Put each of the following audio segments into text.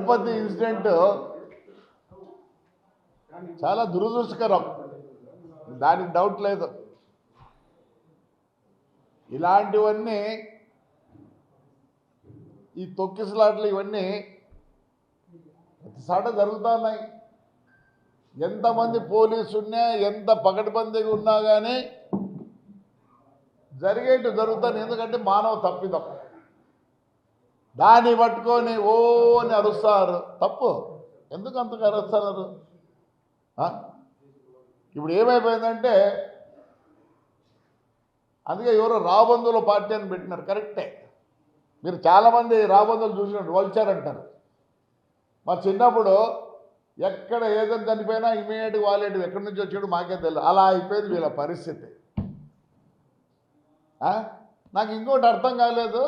Tirupati incident చాలా దురదృష్టకరం, దానికి డౌట్ లేదు. ఇలాంటివన్నీ ఈ తొక్కిసలాట్లు ఇవన్నీ ప్రతిసాట జరుగుతున్నాయి. ఎంతమంది పోలీసు ఉన్నా, ఎంత పకడ్బందీగా ఉన్నా కానీ జరిగేట్టు జరుగుతాను. ఎందుకంటే మానవ తప్పిదం. దాన్ని పట్టుకొని ఓ అని అరుస్తారు. తప్పు. ఎందుకు అంతగా అరుస్తున్నారు? ఇప్పుడు ఏమైపోయిందంటే, అందుకే ఎవరో రాబందుల పార్టీ అని పెట్టినారు. కరెక్టే. మీరు చాలామంది రాబందులు చూసినట్టు వల్చారంటారు. మా చిన్నప్పుడు ఎక్కడ ఏదైనా చనిపోయినా ఇమీడియట్గా వాలేటివి ఎక్కడి నుంచి వచ్చాడు మాకే తెలియదు. అలా అయిపోయింది వీళ్ళ పరిస్థితి. నాకు ఇంకోటి అర్థం కాలేదు.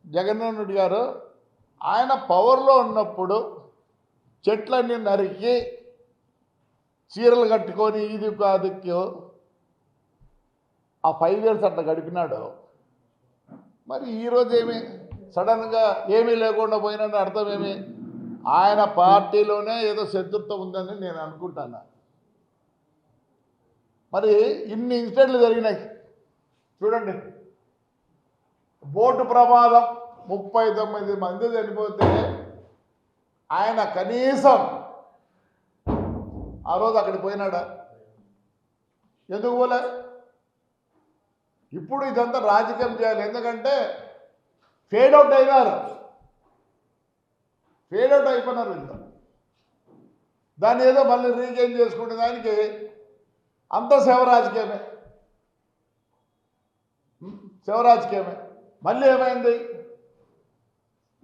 జగన్మోహన్ రెడ్డి గారు ఆయన పవర్లో ఉన్నప్పుడు చెట్లన్నీ నరికి చీరలు కట్టుకొని ఇది కాదుక్కు ఆ 5 years అట్లా గడిపినాడు. మరి ఈరోజు ఏమి సడన్గా ఏమీ లేకుండా పోయినట్టు అర్థం ఏమి? ఆయన పార్టీలోనే ఏదో శత్రుత్వం ఉందని నేను అనుకుంటాను. మరి ఇన్ని ఇన్సిడెంట్లు జరిగినాయి చూడండి. బోటు ప్రమాదం 39 మంది చనిపోతే ఆయన కనీసం ఆ రోజు అక్కడికి పోయినాడా? ఎందుకు పోలే? ఇప్పుడు ఇదంతా రాజకీయం చేయాలి. ఎందుకంటే ఫేడ్ అవుట్ అయిపోయినారు ఇంత. దాన్ని ఏదో మళ్ళీ రీగెయిన్ చేసుకునే దానికి అంత శివరాజకీయమే. మళ్ళీ ఏమైంది?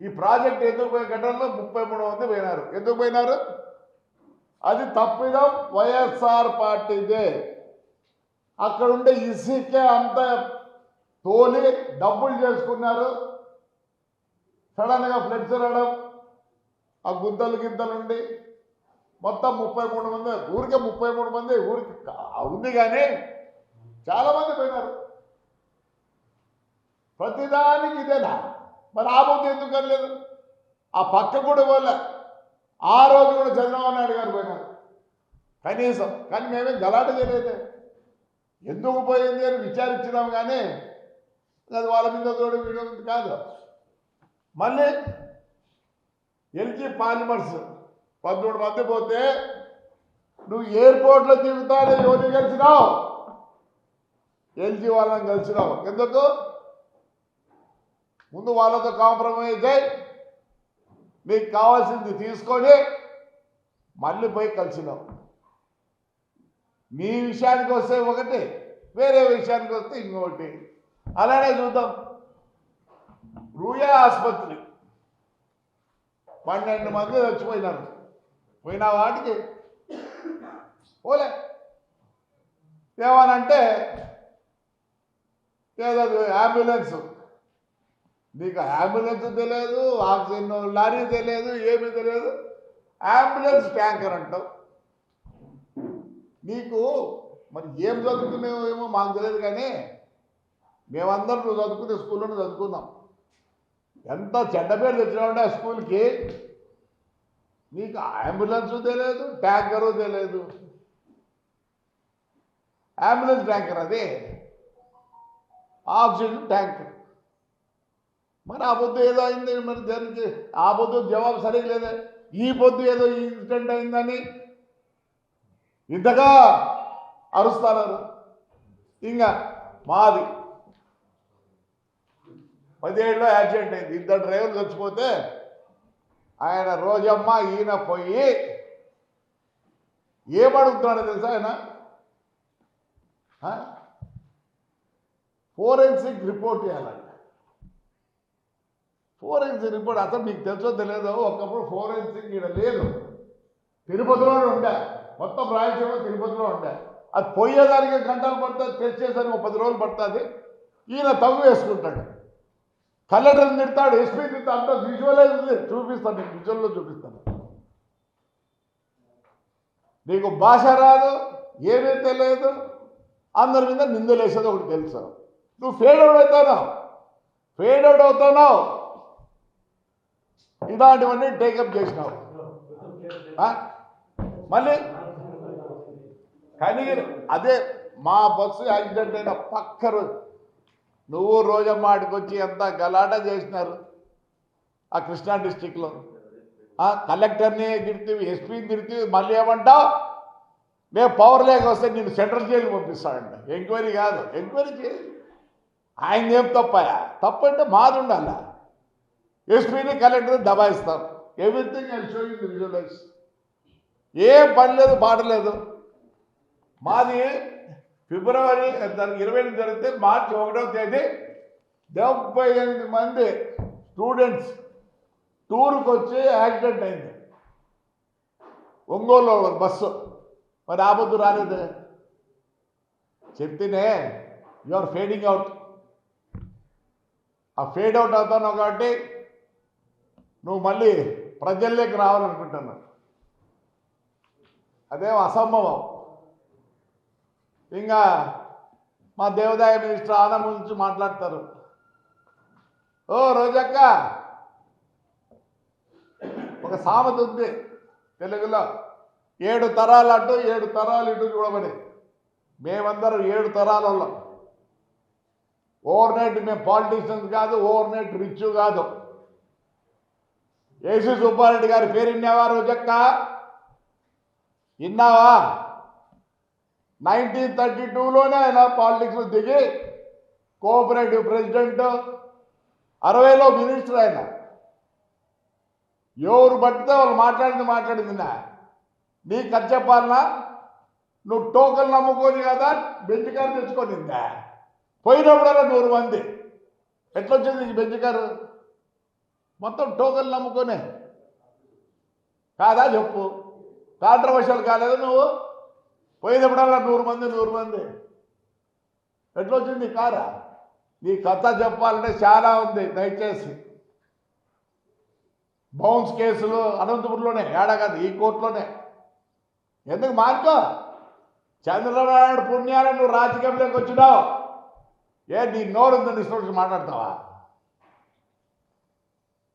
ఈ ప్రాజెక్ట్ ఎందుకు పోయిన ఘటనలో 33 మంది పోయినారు. ఎందుకు పోయినారు? అది తప్పిదం వైఎస్ఆర్ పార్టీదే. అక్కడుండే ఇసుకే అంత తోలి డబ్బులు చేసుకున్నారు. సడన్గా ఫ్లెక్స్ రావడం, ఆ గింతలుండి మొత్తం 33 మంది, ఊరికే 33 మంది ఊరికి ఉంది కానీ చాలామంది పోయినారు. ప్రతిదానికి ఇదేనా? మరి ఆ బొద్దు ఎందుకు అనలేదు? ఆ పక్క కూడా పోలే. ఆ రోజు కూడా చంద్రబాబు నాయుడు గారు పోయినారు కనీసం. కానీ మేమేం గలాట చేయలేదు. ఎందుకు పోయింది అని విచారించినాం కానీ అది వాళ్ళ మీద తోడు వీడియో కాదు. మళ్ళీ ఎల్జీ పాలిమర్స్ 13 మంది పోతే నువ్వు ఎయిర్పోర్ట్లో దిగుతానే ఎవరిని కలిసినావు? ఎల్జీ వాళ్ళని కలిసినావు. ఎందుకు? ముందు వాళ్ళతో కాంప్రమైజ్ అయ్యి నీకు కావాల్సింది తీసుకొని మళ్ళీ పోయి కలిసినావు. మీ విషయానికి వస్తే ఒకటి, వేరే విషయానికి వస్తే ఇంకొకటి. అలానే చూద్దాం. రూయా ఆసుపత్రి 12 మంది చచ్చిపోయినారు. పోయిన వాటికి పోలే. ఏమనంటే ఏదో అంబులెన్స్, నీకు అంబులెన్స్ తెలియదు, ఆక్సిజన్ లారీ తెలియదు, ఏమీ తెలియదు. అంబులెన్స్ ట్యాంకర్ అంటావు. నీకు మరి ఏం చదువుకునేవేమో మాకు తెలియదు కానీ మేమందరం నువ్వు చదువుకునే స్కూల్లోనే చదువుకున్నాం. ఎంత చెడ్డ పేరు తెచ్చినామంటే ఆ స్కూల్కి. నీకు అంబులెన్స్ తెలియదు, ట్యాంకరు తెలియదు. అంబులెన్స్ ట్యాంకర్ అది, ఆక్సిజన్ ట్యాంకర్. మరి ఆ పొద్దు ఏదో అయింది. మరి దానికి ఆ పొద్దు జవాబు సరిగ్గా లేదే. ఈ పొద్దు ఏదో ఇన్సిడెంట్ అయిందని ఇంతగా అరుస్తున్నారు. ఇంకా మాది 17లో యాక్సిడెంట్ అయింది. 2 డ్రైవర్లు చచ్చిపోతే ఆయన రోజమ్మ ఈయన పోయి ఏమడుగుతున్నాడో తెలుసా? ఆయన ఫోరెన్సిక్ రిపోర్ట్ చేయాలంట. ఫోరెన్సిక్ రిపోర్ట్ అసలు మీకు తెలుసో తెలియదో, ఒకప్పుడు ఫోరెన్సిక్ ఇక్కడ లేదు, తిరుపతిలోనే ఉండే. మొత్తం రాయలసీమ తిరుపతిలో ఉండే. అది పోయేదానికి గంటలు పడుతుంది, టెస్ట్ చేసేదానికి 10 రోజులు పడుతుంది. ఈయన తగ్గు వేసుకుంటాడు. కలెక్టర్ని తిడతాడు, ఎస్పీ తిడతాడు. అంతా విజువలైజ్ చూపిస్తాను, నీకు విజువల్లో చూపిస్తాను. నీకు భాష రాదు, ఏమీ తెలియదు, అందరి మీద నిందలేసేది ఒకటి తెలుసు. నువ్వు ఫేడ్ అవుట్ అవుతున్నావు. ఇలాంటివన్నీ టేకప్ చేసినావు. మళ్ళీ కానీ అదే మా బస్సు యాక్సిడెంట్ అయిన పక్క రోజు నువ్వు రోజమ్మ ఆడికి వచ్చి ఎంత గలాట చేసినారు ఆ కృష్ణా డిస్టిక్లో. కలెక్టర్ని తిడితే ఎస్పీని తిడితే మళ్ళీ ఏమంటావు, మేము పవర్ లేక వస్తే నేను సెంట్రల్ జైలుకి పంపిస్తాడంట. ఎంక్వైరీ కాదు, ఎంక్వైరీ చేయాలి. ఆయన ఏం తప్పయా? తప్పంటే మాది ఉండాల. ఎస్పీని కలెక్టర్ దబాయిస్తాం. Everything I show you visualise. ఏం పని లేదు, పాట లేదు. మాది ఫిబ్రవరి 20 జరిగితే మార్చి 1వ తేదీ 78 మంది స్టూడెంట్స్ టూర్కి వచ్చి యాక్సిడెంట్ అయింది ఒంగోలు బస్సు. మరి ఆ పొద్దు రాలేదు. చెప్తేనే యు ఆర్ ఫేడింగ్ అవుట్. ఆ ఫేడ్ అవుట్ అవుతాను కాబట్టి నువ్వు మళ్ళీ ప్రజల్లోకి రావాలనుకుంటున్నావు. అదేం అసంభవం. ఇంకా మా దేవాదాయ మినిస్టర్ ఆనంద్ గురించి మాట్లాడతారు. ఓ రోజక్క, ఒక సామెత ఉంది తెలుగులో, 7 తరాలు అటు 7 తరాలు ఇటు చూడమని. మేమందరం 7 తరాల వాళ్ళం. ఓవర్ నైట్ మేము పాలిటీషియన్స్ కాదు, ఓవర్ నైట్ రిచ్ కాదు. ఏసీ సుబ్బారెడ్డి గారి పేరు విన్నావా రోజక్క? విన్నావా? 1932లోనే ఆయన పాలిటిక్స్లో దిగి కోఆపరేటివ్ ప్రెసిడెంట్, 60లో మినిస్టర్. ఆయన ఎవరు పట్టితే వాళ్ళు మాట్లాడింది నీకు ఖర్చు చెప్పాలన్నా? నువ్వు టోకన్ నమ్ముకొని కదా బెంచ్ కారు తెచ్చుకొనిందా? పోయినప్పుడల్లా 100 మంది. ఎట్లొచ్చింది నీకు బెంచ్ కారు? మొత్తం టోకన్ నమ్ముకొనే కాదా చెప్పు? కాంట్రవర్షియల్ కాలేదు నువ్వు? పోయినప్పుడల్లా 100 మంది. ఎట్లొచ్చింది కారా? నీ కథ చెప్పాలంటే చాలా ఉంది. దయచేసి బౌన్స్ కేసులు అనంతపురంలోనే, ఏడా కాదు ఈ కోర్టులోనే. ఎందుకు మార్కో? చంద్రబాబు పుణ్యాలను నువ్వు రాజకీయంలోకి వచ్చినావు. నీ నోరుందని ఇష్టం మాట్లాడతావా?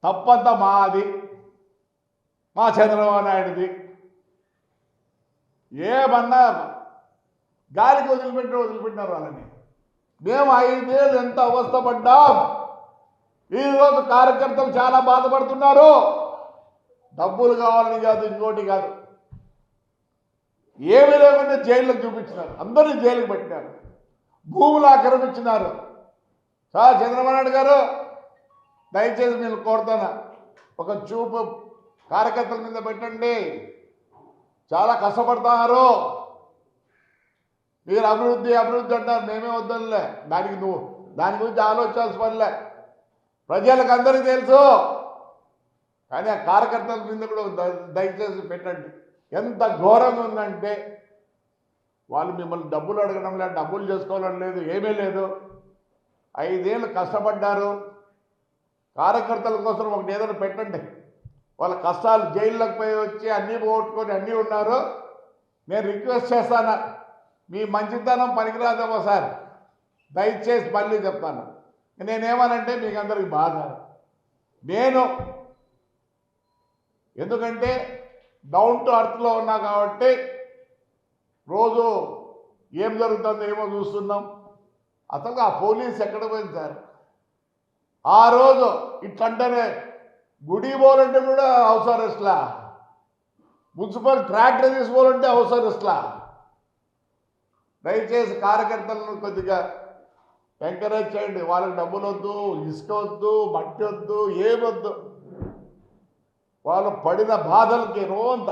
తప్పంతా మాది, మా చంద్రబాబు నాయుడుది. ఏమన్నా గాలికి వదిలిపెట్టినారు వాళ్ళని. మేము 5 ఏళ్ళు ఎంత అవస్థపడ్డాం. ఈరోజు కార్యకర్తలు చాలా బాధపడుతున్నారు. డబ్బులు కావాలని కాదు, ఇంకోటి కాదు. ఏమీ లేకుండా జైళ్ళకు చూపించినారు, అందరినీ జైలుకు పెట్టినారు, భూములు ఆక్రమించినారు. సార్ చంద్రబాబు నాయుడు గారు, దయచేసి నేను కోరుతాను, ఒక చూపు కార్యకర్తల మీద పెట్టండి. చాలా కష్టపడుతున్నారు. మీరు అభివృద్ధి అంటారు, మేమే వద్దనులే. దాని గురించి ఆలోచించాల్సిన పనిలే. ప్రజలకు అందరికీ తెలుసు. కానీ ఆ కార్యకర్తల మీద కూడా దయచేసి పెట్టండి. ఎంత ఘోరంగా ఉందంటే, వాళ్ళు మిమ్మల్ని డబ్బులు అడగడం లేదు, డబ్బులు చేసుకోవాలని లేదు, ఏమీ లేదు. 5 ఏళ్ళు కష్టపడ్డారు. కార్యకర్తల కోసం ఒకటి ఏదైనా పెట్టండి. వాళ్ళ కష్టాలు, జైల్లోకి పోయి వచ్చి అన్నీ పోగొట్టుకొని అన్నీ ఉన్నారు. నేను రిక్వెస్ట్ చేస్తాను, మీ మంచితనం పనికిరాదేమో సార్, దయచేసి మళ్ళీ చెప్తాను. నేనేమనంటే మీకు అందరికి బాధ. నేను ఎందుకంటే డౌన్ టు అర్త్లో ఉన్నా కాబట్టి రోజు ఏం జరుగుతుందో ఏమో చూస్తున్నాం. అసలు ఆ పోలీస్ ఎక్కడ పోయింది సార్? ఆ రోజు ఇట్లంటేనే గుడి పోవాలంటే కూడా హౌస్ అరెస్ట్లా, మున్సిపల్ ట్రాక్టర్ తీసుకోవాలంటే హౌస్ అరెస్ట్లా. దయచేసి కార్యకర్తలను కొద్దిగా ఎంకరేజ్ చేయండి. వాళ్ళకి డబ్బులు వద్దు, ఇసుక వద్దు, మట్టి వద్దు, ఏమొద్దు. వాళ్ళు పడిన బాధలకి రోంత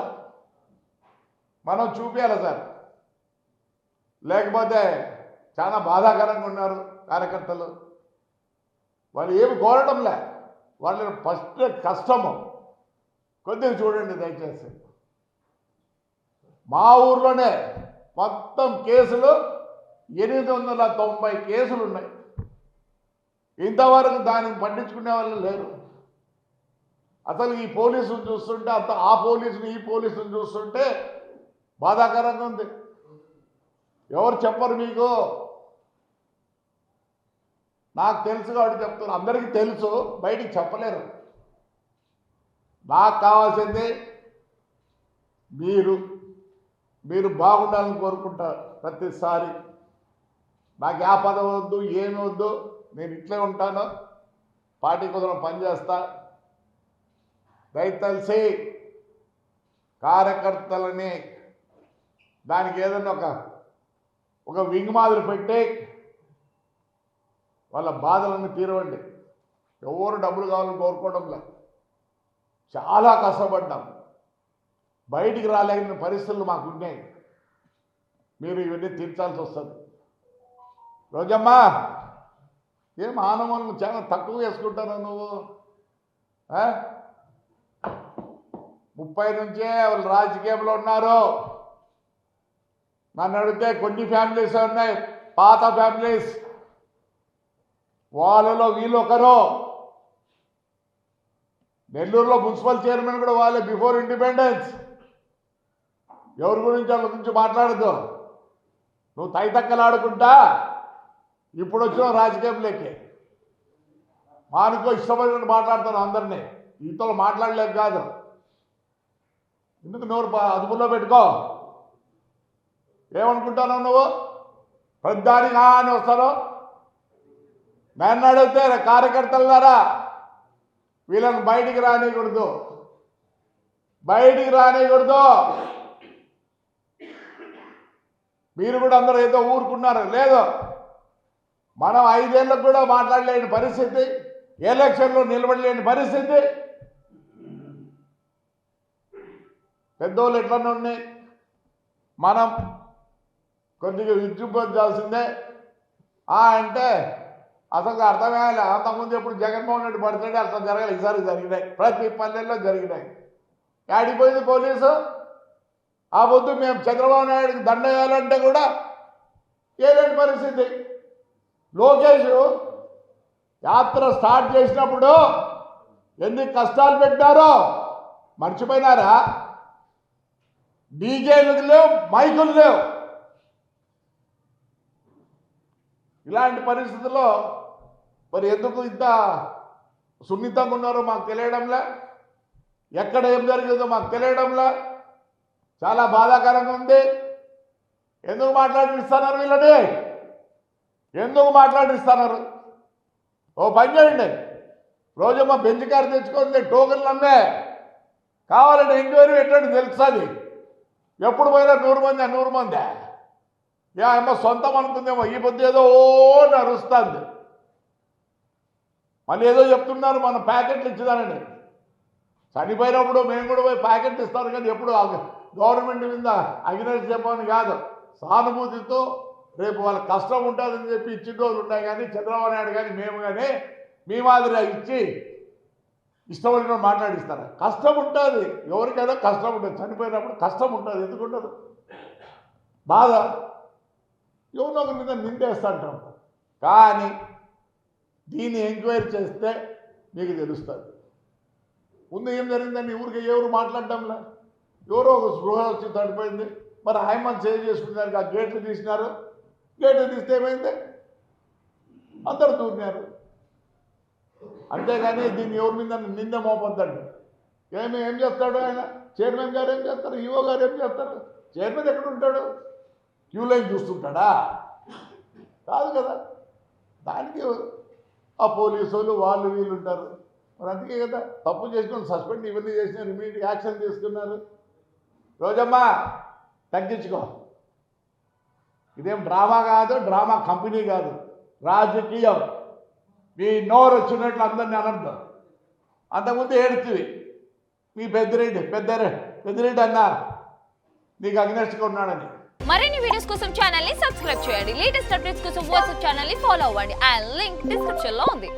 మనం చూపించాలి సార్. లేకపోతే చాలా బాధాకరంగా ఉన్నారు కార్యకర్తలు. వాళ్ళు ఏమి కోరటంలే, వాళ్ళ ఫస్ట్ కష్టము కొద్దిగా చూడండి దయచేసి. మా ఊర్లోనే మొత్తం కేసులు 890 కేసులు ఉన్నాయి. ఇంతవరకు దానికి పట్టించుకునే వాళ్ళు లేరు. అసలు ఈ పోలీసులు చూస్తుంటే, ఆ పోలీసులు ఈ పోలీసులు చూస్తుంటే బాధాకరంగా ఉంది. ఎవరు చెప్పరు మీకు? నాకు తెలుసు కాబట్టి చెప్తున్నారు. అందరికీ తెలుసు, బయటికి చెప్పలేరు. నాకు కావాల్సింది మీరు బాగుండాలని కోరుకుంటారు ప్రతిసారి. నాకు ఏ పదవి వద్దు, ఏమి వద్దు, నేను ఇట్లే ఉంటాను, పార్టీ కోసం పనిచేస్తా. దయతలిసి కార్యకర్తలని దానికి ఏదైనా ఒక వింగ్ మాదిరి పెట్టి వాళ్ళ బాధలను తీరవండి. ఎవరు డబ్బులు కావాలని కోరుకోవడంలో చాలా కష్టపడ్డాం. బయటికి రాలేని పరిస్థితులు మాకు ఉన్నాయి. మీరు ఇవన్నీ తీర్చాల్సి వస్తుంది. రోజమ్మా, ఏం ఆనవాళ్ళు చాలా తక్కువ వేసుకుంటాను నువ్వు. 30 నుంచే వాళ్ళు రాజకీయంలో ఉన్నారు. నన్ను అడిగితే కొన్ని ఫ్యామిలీస్ ఉన్నాయి, పాత ఫ్యామిలీస్. వాళ్ళలో వీళ్ళు ఒకరు. నెల్లూరులో మున్సిపల్ చైర్మన్ కూడా వాళ్ళే, బిఫోర్ ఇండిపెండెన్స్. ఎవరి గురించి వాళ్ళ గురించి మాట్లాడద్దు. నువ్వు తైతక్కలాడుకుంటా ఇప్పుడు వచ్చిన రాజకీయంలోకి మానుకో, ఇష్టపడినట్టు మాట్లాడతాను అందరినీ. ఈతలో మాట్లాడలేక కాదు. ఎందుకు నోరు అదుపులో పెట్టుకో. ఏమనుకుంటావు నువ్వు? ప్రతిదానికి అని వస్తారు. నన్ను అడిగితే కార్యకర్తల ద్వారా వీళ్ళని బయటికి రానియకూడదు. మీరు కూడా అందరూ ఏదో ఊరుకున్నారు. లేదు, మనం 5 ఏళ్ళకు కూడా మాట్లాడలేని పరిస్థితి, ఎలక్షన్లో నిలబడలేని పరిస్థితి. పెద్దోళ్ళు ఎట్లనే ఉన్నాయి. మనం కొద్దిగా విజృంభించాల్సిందే. అంటే అసలు అర్థమయ్యాలి. అంతకుముందు ఎప్పుడు జగన్మోహన్ రెడ్డి పడితే అట్లా జరగాలి. ఈసారి జరిగినాయి, ప్రతి పల్లెల్లో జరిగినాయి. ఆడిపోయింది పోలీసు. ఆ పొద్దు మేము చంద్రబాబు నాయుడికి దండ వేయాలంటే కూడా ఏలేని పరిస్థితి. లోకేష్ యాత్ర స్టార్ట్ చేసినప్పుడు ఎన్ని కష్టాలు పెట్టారో మర్చిపోయినారా? డీజేలు లేవు, మైకులు లేవు. ఇలాంటి పరిస్థితుల్లో మరి ఎందుకు ఇంత సున్నితంగా ఉన్నారో మాకు తెలియడంలే. ఎక్కడ ఏం జరిగిందో మాకు తెలియడంలే. చాలా బాధాకరంగా ఉంది. ఎందుకు మాట్లాడిస్తున్నారు వీళ్ళని? ఎందుకు మాట్లాడిస్తున్నారు? ఓ పని చేయండి, రోజమ్మ బెంచ్ కారు తెచ్చుకుంది, టోకెన్లు అమ్మే. కావాలంటే ఎంక్వైరీ పెట్టండి, తెలుస్తుంది. ఎప్పుడు పోయినా 100 మంది అమ్మ సొంతం అనుకుందేమో. ఈ పొద్దు ఏదో అరుస్తుంది. మళ్ళీ ఏదో చెప్తున్నారు మనం ప్యాకెట్లు ఇచ్చేదానని. చనిపోయినప్పుడు మేము కూడా పోయి ప్యాకెట్లు ఇస్తారు, కానీ ఎప్పుడు గవర్నమెంట్ మీద అగ్నెస్ట్ చెప్పని కాదు. సానుభూతితో రేపు వాళ్ళకి కష్టం ఉంటుందని చెప్పి ఇచ్చిన రోజులు ఉన్నాయి. కానీ చంద్రబాబు నాయుడు కానీ మేము కానీ మీ మాదిరిగా ఇచ్చి ఇష్టపడిన మాట్లాడిస్తారు. కష్టం ఉంటుంది, ఎవరికైనా కష్టం ఉంటుంది. చనిపోయినప్పుడు కష్టం ఉంటుంది. ఎందుకు ఉండదు? బాధ ఎవరినో ఒకరి మీద నిందేస్తుంటాం. కానీ దీన్ని ఎంక్వైరీ చేస్తే మీకు తెలుస్తుంది ముందు ఏం జరిగిందని. ఊరికి ఎవరు మాట్లాడటంలా. ఎవరో ఒక స్పృహ వచ్చి చనిపోయింది. మరి ఆయమ్మని సేవ్ చేసుకునేదానికి ఆ గేట్లు తీసినారు. గేట్లు తీస్తే ఏమైంది? అందరూ దూరినారు. అంతేగాని దీన్ని ఎవరి మీద నింద మోపొద్దండి. ఏం చేస్తాడు ఆయన? చైర్మన్ గారు ఏం చేస్తారు? ఈఓ గారు ఏం చేస్తారు? చైర్మన్ ఎక్కడ ఉంటాడు? క్యూ లైన్ చూస్తుంటాడా? కాదు కదా. దానికి ఆ పోలీసు వాళ్ళు వీళ్ళు ఉంటారు. మరి అందుకే కదా తప్పు చేసుకుని సస్పెండ్ ఇవన్నీ చేసినారు, ఇమీడియట్ యాక్షన్ తీసుకున్నారు. రోజమ్మా తగ్గించుకో. ఇదేం డ్రామా కాదు, డ్రామా కంపెనీ కాదు, రాజకీయం. మీ నోరు వచ్చినట్లు అందరినీ అనద్దు. అంతకుముందు ఏడుతుంది మీ పెద్దిరెడ్డి అన్నా నీకు అగ్నెస్ట్గా ఉన్నాడని. మరిన్ని వీడియోస్ కోసం ఛానల్ ని సబ్స్క్రైబ్ చేయండి. లేటెస్ట్ అప్డేట్స్ కోసం వాట్సాప్ ఛానల్ ని ఫాలో అవ్వండి. ఆ లింక్ డిస్క్రిప్షన్ లో ఉంది.